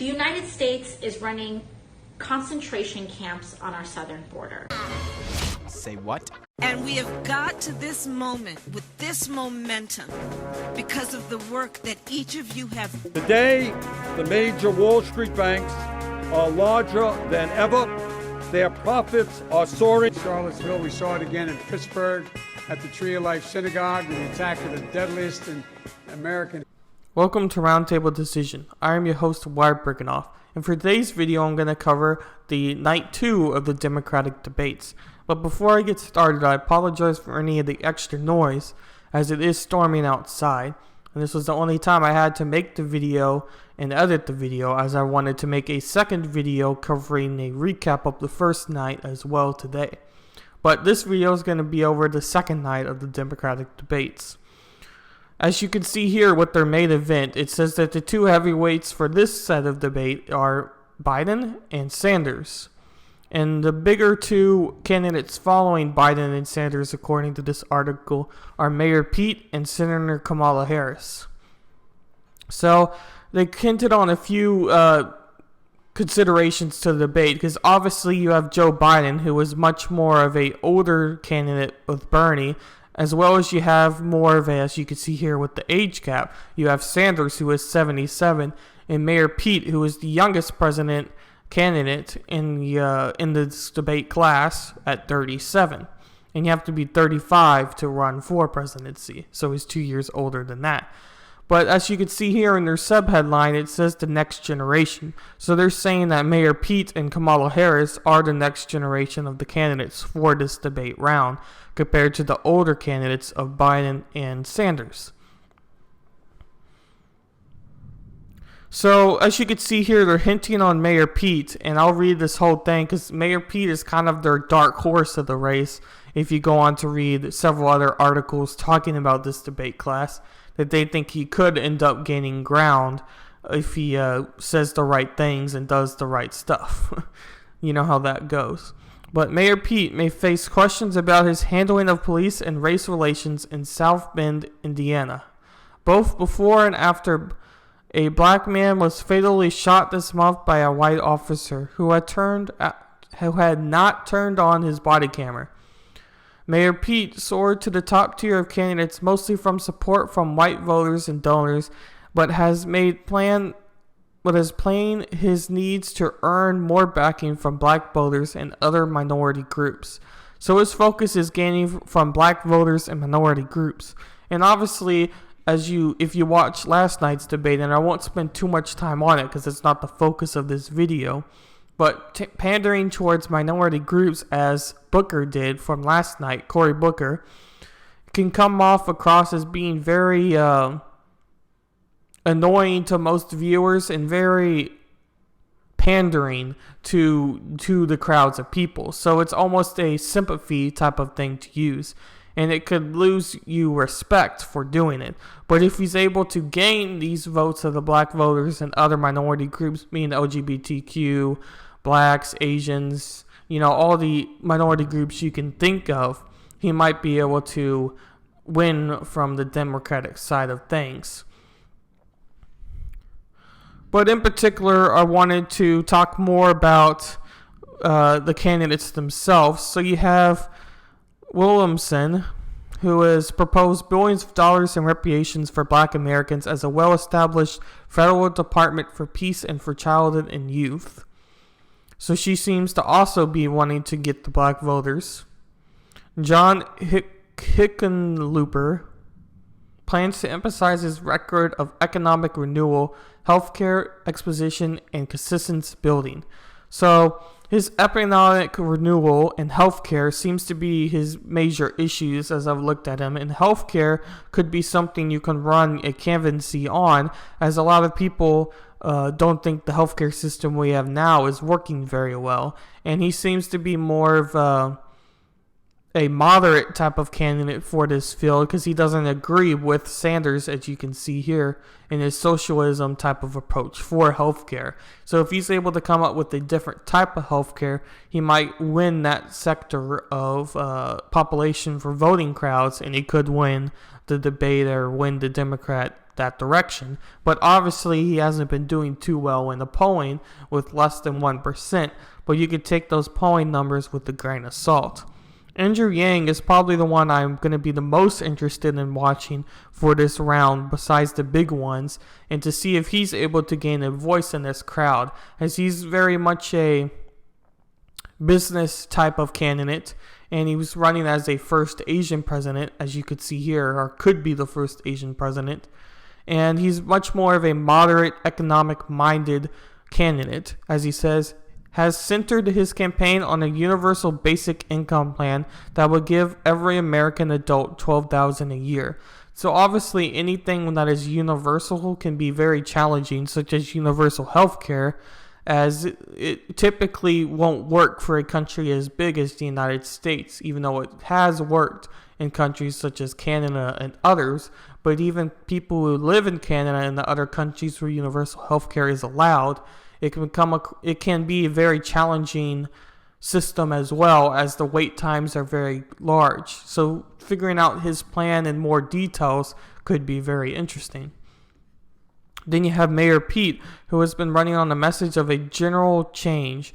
The United States is running concentration camps on our southern border. Say what? And we have got to this moment with this momentum because of the work that each of you have. Today, the major Wall Street banks are larger than ever. Their profits are soaring. Charlottesville, we saw it again in Pittsburgh at the Tree of Life Synagogue, the attack of the deadliest in American. Welcome to Roundtable Decision. I am your host, Wyatt Briganoff, and for today's video, I'm going to cover the night 2 of the Democratic debates. But before I get started, I apologize for any of the extra noise, as it is storming outside. And this was the only time I had to make the video and edit the video, as I wanted to make a second video covering a recap of the first night as well today. But this video is going to be over the second night of the Democratic debates. As you can see here with their main event, it says that the two heavyweights for this set of debate are Biden and Sanders. And the bigger two candidates following Biden and Sanders, according to this article, are Mayor Pete and Senator Kamala Harris. So they hinted on a few considerations to the debate, because obviously you have Joe Biden, who is much more of a older candidate with Bernie, as well as you have more of a, as you can see here with the age gap, you have Sanders, who is 77, and Mayor Pete, who is the youngest president candidate in this debate class at 37. And you have to be 35 to run for presidency, so he's 2 years older than that. But as you can see here in their subheadline, it says the next generation. So they're saying that Mayor Pete and Kamala Harris are the next generation of the candidates for this debate round, compared to the older candidates of Biden and Sanders. So as you can see here, they're hinting on Mayor Pete, and I'll read this whole thing because Mayor Pete is kind of their dark horse of the race. If you go on to read several other articles talking about this debate class, that they think he could end up gaining ground if he says the right things and does the right stuff. You know how that goes. But Mayor Pete may face questions about his handling of police and race relations in South Bend, Indiana, both before and after a black man was fatally shot this month by a white officer who had not turned on his body camera. Mayor Pete soared to the top tier of candidates mostly from support from white voters and donors, but has playing his needs to earn more backing from black voters and other minority groups. So his focus is gaining from black voters and minority groups. And obviously, if you watch last night's debate, and I won't spend too much time on it because it's not the focus of this video, but pandering towards minority groups, as Booker did from last night, Cory Booker, can come off across as being very annoying to most viewers and very pandering to the crowds of people. So it's almost a sympathy type of thing to use, and it could lose you respect for doing it. But if he's able to gain these votes of the black voters and other minority groups, being LGBTQ, blacks, Asians, all the minority groups you can think of, he might be able to win from the Democratic side of things. But in particular, I wanted to talk more about the candidates themselves. So you have Williamson, who has proposed billions of dollars in reparations for black Americans as a well-established federal department for peace and for childhood and youth. So she seems to also be wanting to get the black voters. John Hickenlooper plans to emphasize his record of economic renewal, healthcare exposition, and consistency building. So his economic renewal and healthcare seems to be his major issues as I've looked at him. And healthcare could be something you can run a canvassy on, as a lot of people don't think the healthcare system we have now is working very well. And he seems to be more of a moderate type of candidate for this field, because he doesn't agree with Sanders, as you can see here, in his socialism type of approach for healthcare. So if he's able to come up with a different type of healthcare, he might win that sector of population for voting crowds, and he could win the debate or win the Democrat that direction. But obviously, he hasn't been doing too well in the polling with less than 1%. But you could take those polling numbers with a grain of salt. Andrew Yang is probably the one I'm going to be the most interested in watching for this round besides the big ones, and to see if he's able to gain a voice in this crowd, as he's very much a business type of candidate, and he was running as a first Asian president, as you could see here, or could be the first Asian president, and he's much more of a moderate, economic-minded candidate, as he says, has centered his campaign on a universal basic income plan that would give every American adult $12,000 a year. So obviously anything that is universal can be very challenging, such as universal health care, as it typically won't work for a country as big as the United States, even though it has worked in countries such as Canada and others. But even people who live in Canada and the other countries where universal health care is allowed, it can be a very challenging system, as well as the wait times are very large. So figuring out his plan in more details could be very interesting. Then you have Mayor Pete, who has been running on the message of a general change,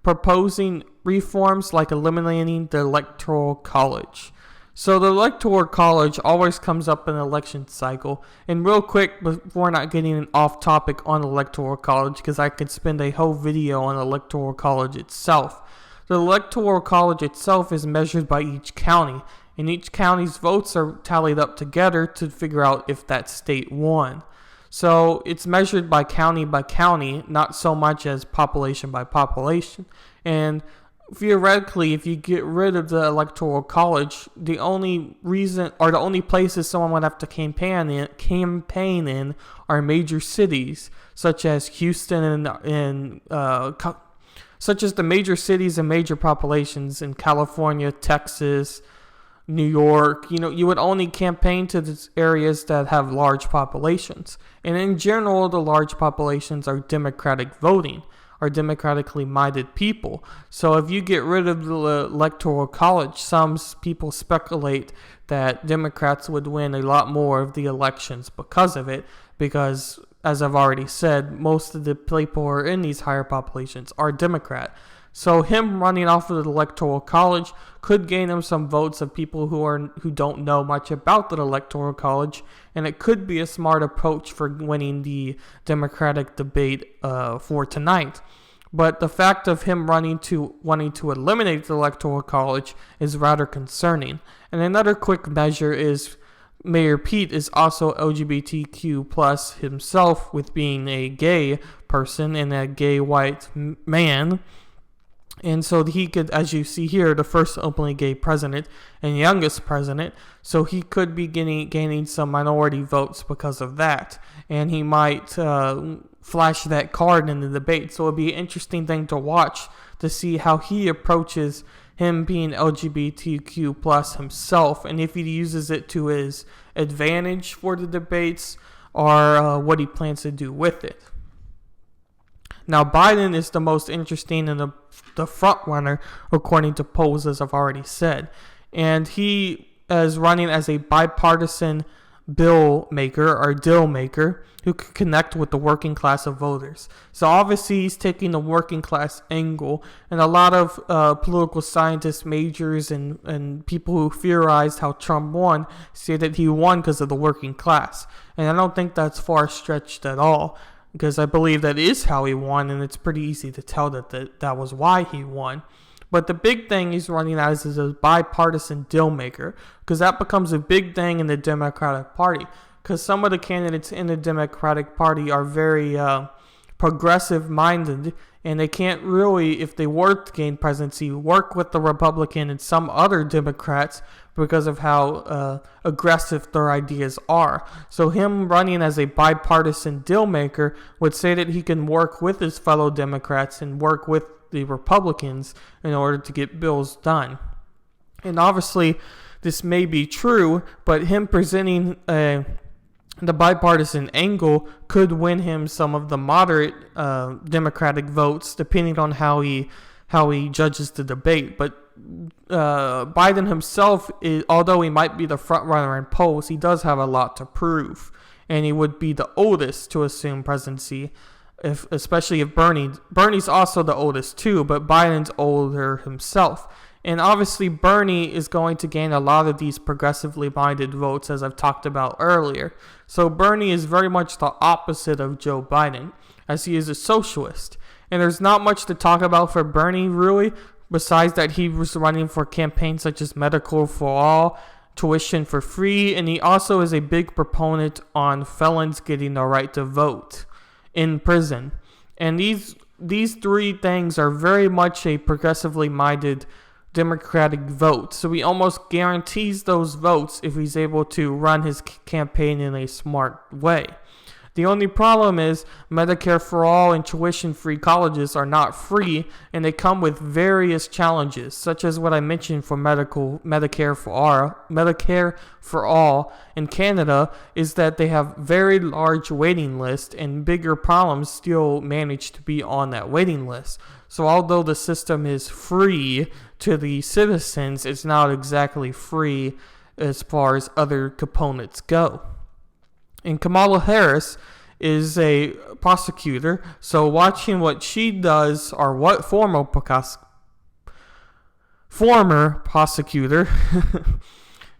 proposing reforms like eliminating the Electoral College. So the Electoral College always comes up in the election cycle. And real quick, before not getting off topic on Electoral College, because I could spend a whole video on Electoral College itself. The Electoral College itself is measured by each county, and each county's votes are tallied up together to figure out if that state won. So it's measured by county, not so much as population by population. And theoretically, if you get rid of the Electoral College, the only reason, or the only places someone would have to campaign in are major cities, such as Houston such as the major cities and major populations in California, Texas, New York. You would only campaign to the areas that have large populations. And in general, the large populations are Democratic voting, are democratically minded people. So if you get rid of the Electoral College, some people speculate that Democrats would win a lot more of the elections because of it, because, as I've already said, most of the people who are in these higher populations are Democrat. So him running off of the Electoral College could gain him some votes of people who don't know much about the Electoral College, and it could be a smart approach for winning the Democratic debate for tonight. But the fact of him wanting to eliminate the Electoral College is rather concerning. And another quick measure is Mayor Pete is also LGBTQ plus himself, with being a gay person and a gay white man. And so he could, as you see here, the first openly gay president and youngest president, so he could be gaining some minority votes because of that. And he might flash that card in the debate. So it'll be an interesting thing to watch to see how he approaches him being LGBTQ plus himself, and if he uses it to his advantage for the debates, or what he plans to do with it. Now, Biden is the most interesting and the front runner, according to polls, as I've already said. And he is running as a bipartisan bill maker, or deal maker, who could connect with the working class of voters. So obviously he's taking the working class angle, and a lot of political scientists, majors, and people who theorized how Trump won say that he won because of the working class. And I don't think that's far-stretched at all, because I believe that is how he won, and it's pretty easy to tell that was why he won. But the big thing he's running as is a bipartisan deal maker, because that becomes a big thing in the Democratic Party. Because some of the candidates in the Democratic Party are very progressive-minded, and they can't really, if they were to gain presidency, work with the Republican and some other Democrats because of how aggressive their ideas are. So him running as a bipartisan deal maker would say that he can work with his fellow Democrats and work with the Republicans in order to get bills done. And obviously, this may be true, but him presenting the bipartisan angle could win him some of the moderate Democratic votes, depending on how he judges the debate. But Biden himself, although he might be the front runner in polls, he does have a lot to prove. and he would be the oldest to assume presidency, especially if Bernie's also the oldest too, but Biden's older himself. And obviously Bernie is going to gain a lot of these progressively minded votes, as I've talked about earlier. So Bernie is very much the opposite of Joe Biden, as he is a socialist. And there's not much to talk about for Bernie, really, besides that he was running for campaigns such as Medical for All, tuition for free, and he also is a big proponent on felons getting the right to vote in prison. And these three things are very much a progressively minded Democratic vote. So he almost guarantees those votes if he's able to run his campaign in a smart way. The only problem is Medicare for All and tuition-free colleges are not free, and they come with various challenges, such as what I mentioned for Medicare for All in Canada, is that they have very large waiting lists, and bigger problems still manage to be on that waiting list. So although the system is free to the citizens, it's not exactly free as far as other components go. And Kamala Harris is a prosecutor, so watching what she does, or what former prosecutor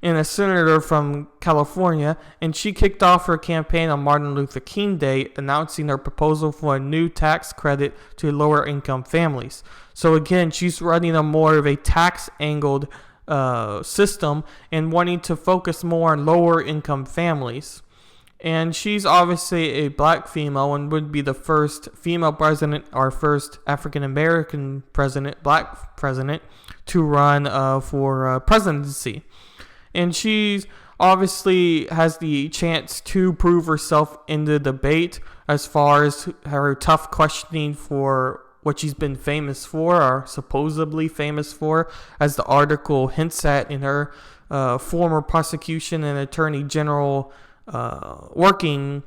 and a senator from California, and she kicked off her campaign on Martin Luther King Day, announcing her proposal for a new tax credit to lower income families. So again, she's running a more of a tax angled system and wanting to focus more on lower income families. And she's obviously a black female and would be the first female president, or first African-American president, black president, to run for presidency. And she obviously has the chance to prove herself in the debate as far as her tough questioning for what she's been famous for, or supposedly famous for, as the article hints at, in her former prosecution and attorney general working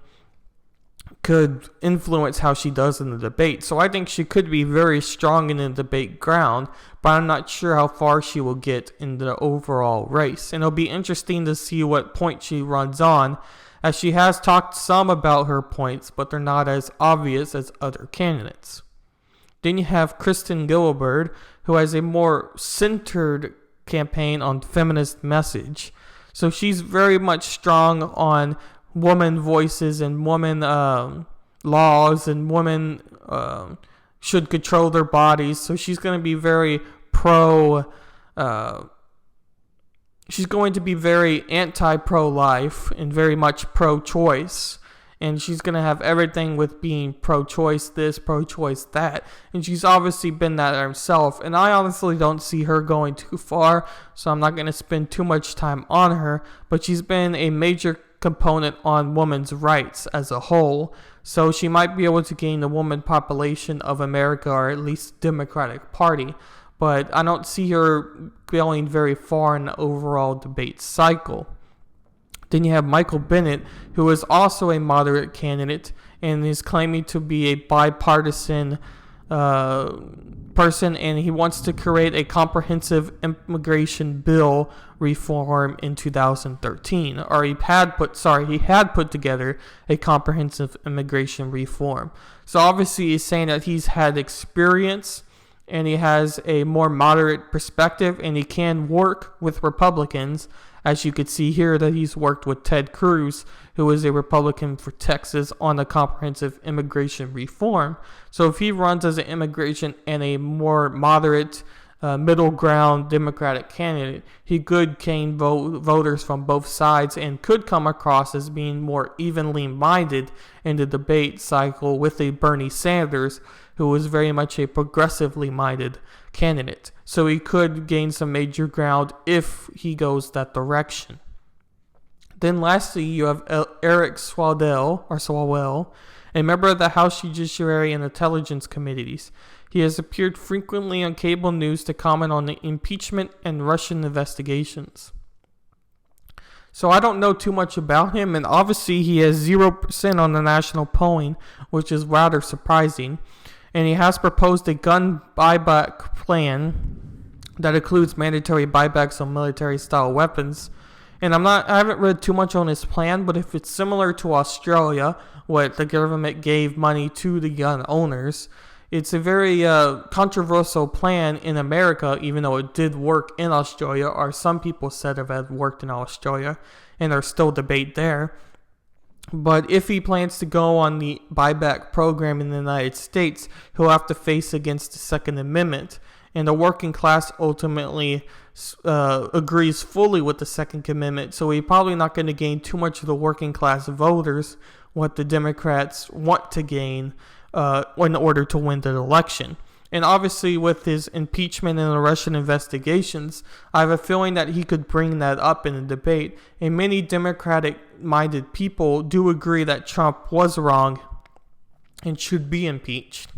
could influence how she does in the debate. So I think she could be very strong in the debate ground, but I'm not sure how far she will get in the overall race. And it'll be interesting to see what point she runs on, as she has talked some about her points, but they're not as obvious as other candidates. Then you have Kristen Gillibrand, who has a more centered campaign on feminist message. So she's very much strong on woman voices and woman laws, and women should control their bodies. So she's going to be very she's going to be very anti-pro-life and very much pro-choice. And she's going to have everything with being pro-choice this, pro-choice that. And she's obviously been that herself. And I honestly don't see her going too far, so I'm not going to spend too much time on her. But she's been a major component on women's rights as a whole. So she might be able to gain the woman population of America, or at least Democratic Party. But I don't see her going very far in the overall debate cycle. Then you have Michael Bennet, who is also a moderate candidate and is claiming to be a bipartisan person, and he wants to create a comprehensive immigration bill reform in 2013. Or he had put together a comprehensive immigration reform. So obviously he's saying that he's had experience and he has a more moderate perspective, and he can work with Republicans. As you could see here, that he's worked with Ted Cruz, who is a Republican for Texas, on the comprehensive immigration reform. So if he runs as an immigration and a more moderate, middle ground Democratic candidate, he could gain voters from both sides and could come across as being more evenly minded in the debate cycle with a Bernie Sanders, who is very much a progressively minded candidate. So he could gain some major ground if he goes that direction. Then lastly, you have Eric Swalwell, a member of the House Judiciary and Intelligence Committees. He has appeared frequently on cable news to comment on the impeachment and Russian investigations. So I don't know too much about him, and obviously he has 0% on the national polling, which is rather surprising. And he has proposed a gun buyback plan that includes mandatory buybacks on military-style weapons. And I haven't read too much on his plan, but if it's similar to Australia, what the government gave money to the gun owners, it's a very controversial plan in America, even though it did work in Australia, or some people said it had worked in Australia, and there's still debate there. But if he plans to go on the buyback program in the United States, he'll have to face against the Second Amendment. And the working class ultimately agrees fully with the Second Amendment, so he's probably not going to gain too much of the working class voters, what the Democrats want to gain in order to win the election. And obviously with his impeachment and the Russian investigations, I have a feeling that he could bring that up in a debate. And many Democratic-minded people do agree that Trump was wrong and should be impeached.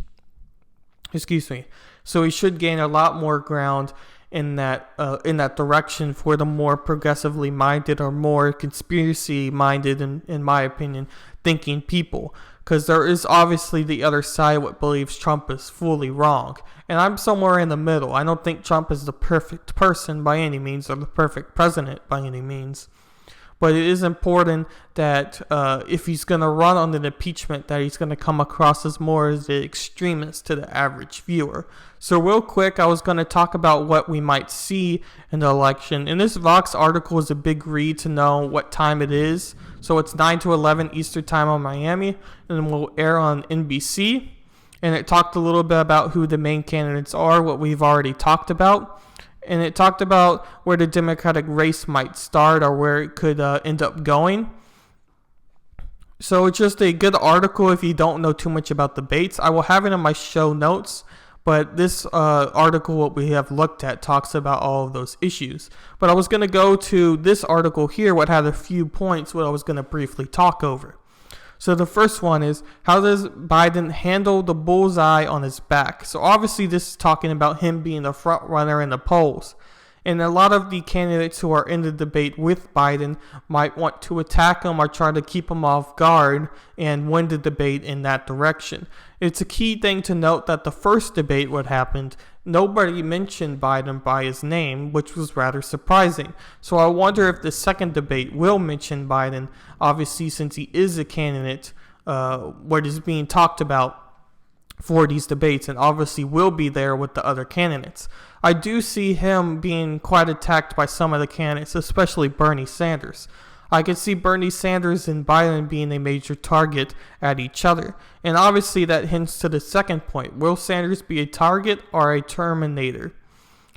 So he should gain a lot more ground in that direction for the more progressively minded or more conspiracy minded, in my opinion, thinking people. Because there is obviously the other side what believes Trump is fully wrong. And I'm somewhere in the middle. I don't think Trump is the perfect person by any means, or the perfect president by any means. But it is important that if he's going to run on an impeachment, that he's going to come across as more as the extremist to the average viewer. So real quick, I was going to talk about what we might see in the election. And this Vox article is a big read to know what time it is. So it's 9 to 11 Eastern time on Miami, and will air on NBC. And it talked a little bit about who the main candidates are, what we've already talked about. And it talked about where the Democratic race might start or where it could end up going. So it's just a good article if you don't know too much about debates. I will have it in my show notes, but this article, what we have looked at, talks about all of those issues. But I was going to go to this article here, what had a few points, what I was going to briefly talk over. So the first one is, how does Biden handle the bullseye on his back? So obviously this is talking about him being the front runner in the polls. And a lot of the candidates who are in the debate with Biden might want to attack him or try to keep him off guard and win the debate in that direction. It's a key thing to note that the first debate what happened, nobody mentioned Biden by his name, which was rather surprising. So I wonder if the second debate will mention Biden, obviously since he is a candidate, what is being talked about for these debates, and obviously will be there with the other candidates. I do see him being quite attacked by some of the candidates, especially Bernie Sanders. I could see Bernie Sanders and Biden being a major target at each other. And obviously that hints to the second point. Will Sanders be a target or a terminator?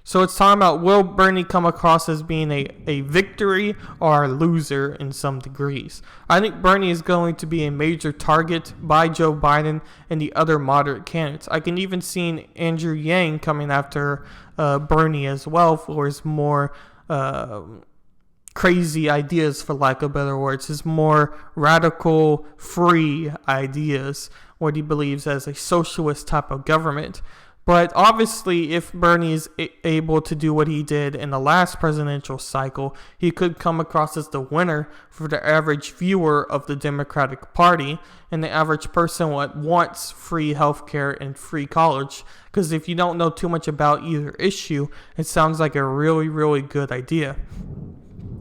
So it's talking about, will Bernie come across as being a victory or a loser in some degrees? I think Bernie is going to be a major target by Joe Biden and the other moderate candidates. I can even see Andrew Yang coming after Bernie as well for his more crazy ideas, for lack of better words, his more radical, free ideas, what he believes as a socialist type of government. But obviously, if Bernie is able to do what he did in the last presidential cycle, he could come across as the winner for the average viewer of the Democratic Party and the average person what wants free healthcare and free college. Because if you don't know too much about either issue, it sounds like a really, really good idea.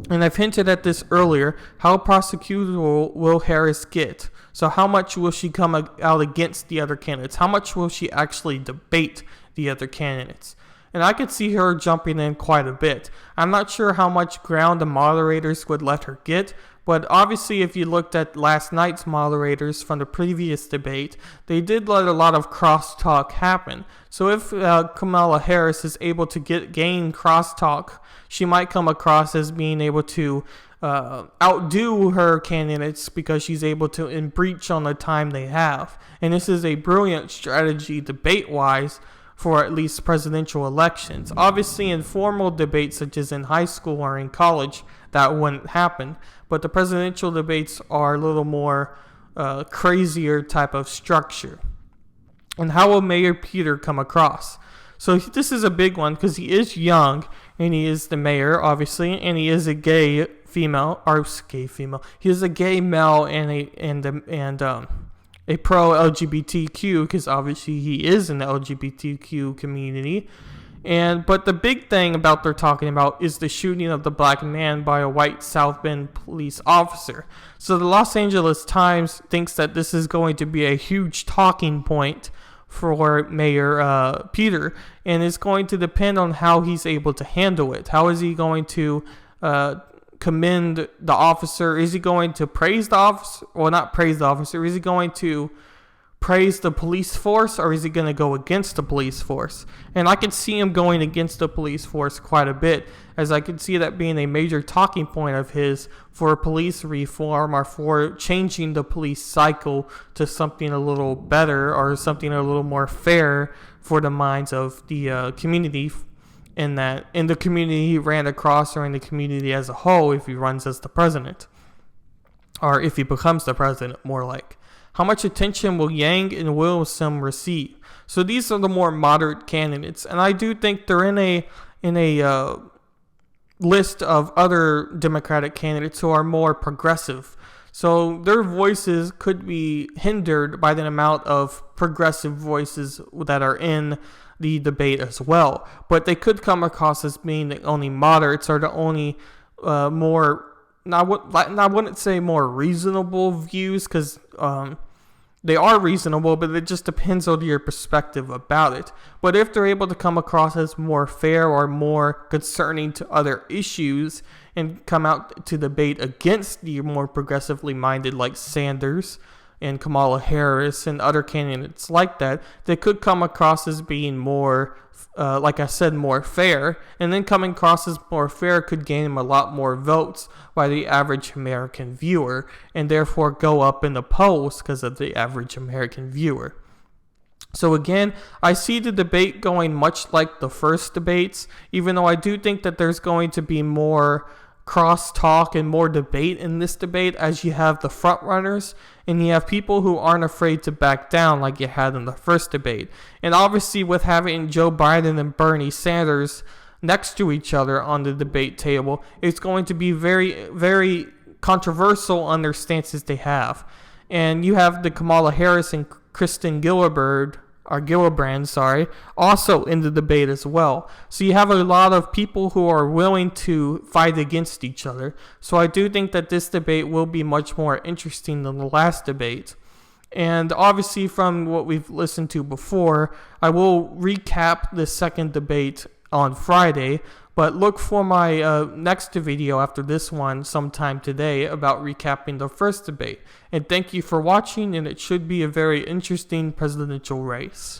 And I've hinted at this earlier, how prosecutable will Harris get? So how much will she come out against the other candidates? How much will she actually debate the other candidates? And I could see her jumping in quite a bit. I'm not sure how much ground the moderators would let her get, but obviously if you looked at last night's moderators from the previous debate, they did let a lot of crosstalk happen. So if Kamala Harris is able to gain crosstalk, she might come across as being able to outdo her candidates because she's able to breach on the time they have. And this is a brilliant strategy debate-wise for at least presidential elections. Obviously, in formal debates such as in high school or in college, that wouldn't happen. But the presidential debates are a little more crazier type of structure. And how will Mayor Peter come across? So this is a big one because he is young and he is the mayor, obviously, and he is a gay female, or gay female. He is a gay male and a pro LGBTQ, because obviously he is in the LGBTQ community. But the big thing about they're talking about is the shooting of the black man by a white South Bend police officer. So the Los Angeles Times thinks that this is going to be a huge talking point for Mayor Peter, and it's going to depend on how he's able to handle it. How is he going to commend the officer? Is he going to praise the officer, or not praise the officer? Is he going to praise the police force, or is he going to go against the police force? And I can see him going against the police force quite a bit, as I can see that being a major talking point of his for police reform, or for changing the police cycle to something a little better, or something a little more fair for the minds of the community, in the community he ran across, or in the community as a whole, if he runs as the president, or if he becomes the president, more like. How much attention will Yang and Wilson receive? So these are the more moderate candidates, and I do think they're in a list of other Democratic candidates who are more progressive. So their voices could be hindered by the amount of progressive voices that are in the debate as well. But they could come across as being the only moderates, or the only more, I wouldn't say more reasonable views, because they are reasonable, but it just depends on your perspective about it. But if they're able to come across as more fair, or more concerning to other issues, and come out to debate against the more progressively minded, like Sanders and Kamala Harris and other candidates like that, they could come across as being more, like I said, more fair. And then coming across as more fair could gain them a lot more votes by the average American viewer, and therefore go up in the polls because of the average American viewer. So again, I see the debate going much like the first debates, even though I do think that there's going to be more cross-talk and more debate in this debate, as you have the front runners and you have people who aren't afraid to back down like you had in the first debate. And obviously with having Joe Biden and Bernie Sanders next to each other on the debate table, it's going to be very, very controversial on their stances they have. And you have the Kamala Harris and Kristen Gillibrand, also in the debate as well. So you have a lot of people who are willing to fight against each other. So I do think that this debate will be much more interesting than the last debate. And obviously from what we've listened to before, I will recap the second debate on Friday, but look for my next video after this one sometime today about recapping the first debate. And thank you for watching, and it should be a very interesting presidential race.